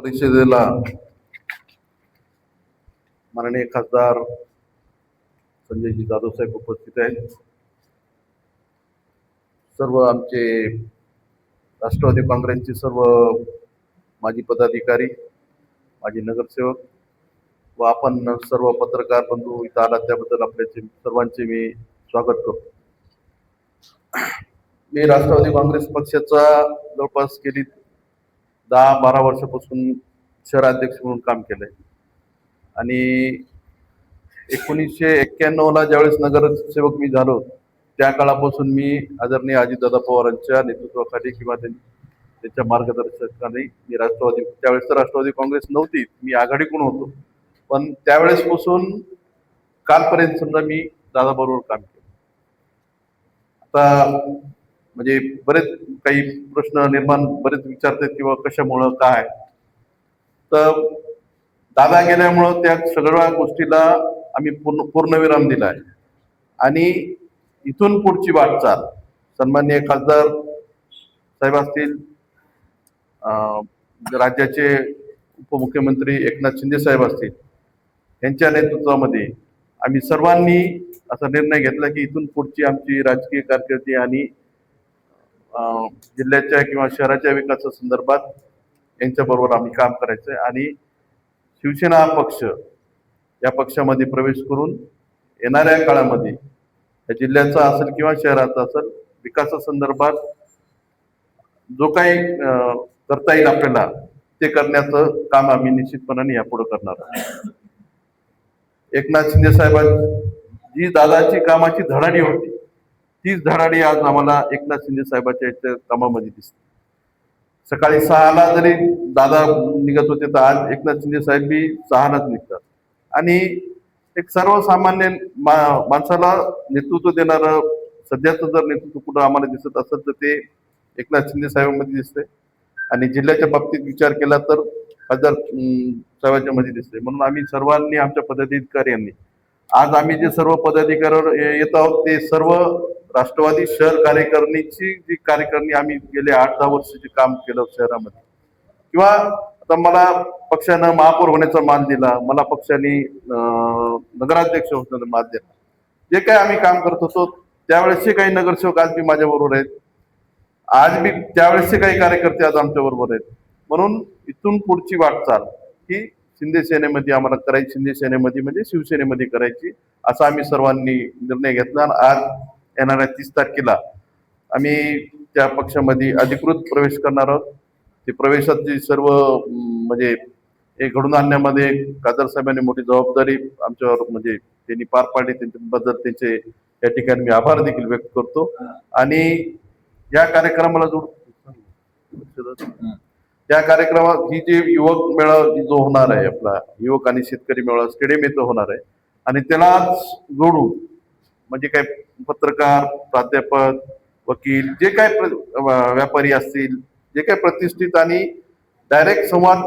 परिषदेला माननीय खासदार संजयजी जाधव साहेब उपस्थित आहेत. सर्व आमचे राष्ट्रवादी काँग्रेसचे सर्व माजी पदाधिकारी, माजी नगरसेवक व आपण सर्व पत्रकार बंधू इथं आलात त्याबद्दल आपल्याचे सर्वांचे मी स्वागत करतो. मी राष्ट्रवादी काँग्रेस पक्षाचा जवळपास गेली 10-12 वर्षापासून शहराध्यक्ष म्हणून काम केलंय आणि 1991ला ज्यावेळेस नगरसेवक मी झालो त्या काळापासून मी आदरणीय अजितदादा पवारांच्या नेतृत्वाखाली किंवा त्यांच्या मार्गदर्शनाखाली मी त्यावेळेस तर राष्ट्रवादी काँग्रेस नव्हती, मी आघाडीकडून होतो, पण त्यावेळेसपासून कालपर्यंत समजा मी दादाबरोबर काम केलं. आता म्हणजे बरेच काही प्रश्न निर्माण बरेच विचारतात किंवा कशामुळं काय, तर दादा गेल्यामुळं त्या सगळ्या गोष्टीला आम्ही पूर्णविराम दिला आहे आणि इथून पुढची वाटचाल सन्माननीय खासदार साहेब असतील, राज्याचे उपमुख्यमंत्री एकनाथ शिंदे साहेब असतील, यांच्या नेतृत्वामध्ये आम्ही सर्वांनी असा निर्णय घेतला की इथून पुढची आमची राजकीय कारकिर्दी आणि जिल्ह्याच्या किंवा शहराच्या विकासासंदर्भात यांच्याबरोबर आम्ही काम करायचं आणि शिवसेना हा पक्ष या पक्षामध्ये प्रवेश करून येणाऱ्या काळामध्ये या जिल्ह्याचा असेल किंवा शहराचा असेल विकासासंदर्भात जो काही करता येईल आपल्याला ते करण्याचं काम आम्ही निश्चितपणाने यापुढे करणार आहोत. एकनाथ शिंदे साहेबांची जी दादाची कामाची धडाडी होती तीच धडाडी आज आम्हाला एकनाथ शिंदे साहेबांच्या याच्या कामामध्ये दिसते. सकाळी 6ला जरी दादा निघत होते तर आज एकनाथ शिंदे साहेब बी 6लाच निघतात आणि एक सर्वसामान्य माणसाला नेतृत्व देणारं सध्याचं जर नेतृत्व कुठं आम्हाला दिसत असेल तर ते एकनाथ शिंदे साहेबांमध्ये दिसते आणि जिल्ह्याच्या बाबतीत विचार केला तर खासदार साहेबांच्या मध्ये दिसते. म्हणून आम्ही सर्वांनी आमच्या पदाधिकाऱ्यांनी आज आम्ही जे सर्व पदाधिकारी येत आहोत ते सर्व राष्ट्रवादी शहर कार्यकारिणीची जी कार्यकारिणी आम्ही गेले 8-10 वर्षाचे काम केलं शहरामध्ये, किंवा आता मला पक्षानं महापौर होण्याचा मान दिला, मला पक्षाने नगराध्यक्ष होण्याचा मान दिला, जे काही आम्ही काम करत होतो त्यावेळेसचे काही नगरसेवक आज बी माझ्या बरोबर आहेत, आज बी त्यावेळेसचे काही कार्यकर्ते आज आमच्या बरोबर आहेत. म्हणून इथून पुढची वाटचाल ही शिंदे सेनेमध्ये आम्हाला करायची, शिंदे सेनेमध्ये म्हणजे शिवसेनेमध्ये करायची असा आम्ही सर्वांनी निर्णय घेतला. आज येणाऱ्या 30 तारखेला आम्ही त्या पक्षामध्ये अधिकृत प्रवेश करणार आहोत. ते प्रवेशाची सर्व म्हणजे हे घडून आणण्यामध्ये खासदार साहेबांनी मोठी जबाबदारी आमच्यावर म्हणजे त्यांनी पार पाडली, त्यांच्याबद्दल त्यांचे या ठिकाणी मी आभार देखील व्यक्त करतो. आणि या कार्यक्रमाला त्या कार्यक्रमात ही जे युवक मेळावा जो होणार आहे, आपला युवक आणि शेतकरी मेळावा स्टेडियम येथे होणार आहे आणि त्यालाच जोडून म्हणजे काय पत्रकार, प्राध्यापक, वकील, जे काय व्यापारी असतील, जे काही प्रतिष्ठित आणि डायरेक्ट संवाद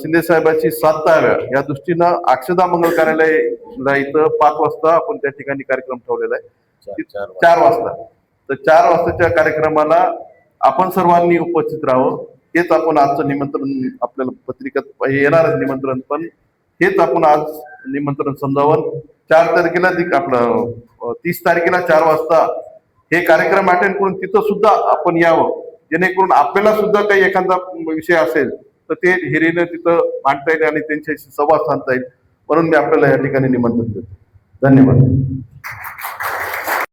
शिंदे साहेबांची साधताव्या या दृष्टीनं अक्षदा मंगल कार्यालयाला इथं 5 वाजता आपण त्या ठिकाणी कार्यक्रम ठेवलेला आहे. 4 वाजता. तर 4 वाजताच्या कार्यक्रमाला आपण सर्वांनी उपस्थित राहावं. हेच आपण आजचं निमंत्रण आपल्याला पत्रिकेत येणारच निमंत्रण, पण हेच आपण आज निमंत्रण समजावं. 4 तारखेला आपलं 30 तारखेला 4 वाजता हे कार्यक्रम अटेंड करून तिथं सुद्धा आपण यावं, जेणेकरून आपल्याला सुद्धा काही एखादा विषय असेल तर ते हिरीनं तिथं मांडता येईल आणि त्यांच्याशी संवाद साधता येईल. म्हणून मी आपल्याला या ठिकाणी निमंत्रण देतो. धन्यवाद.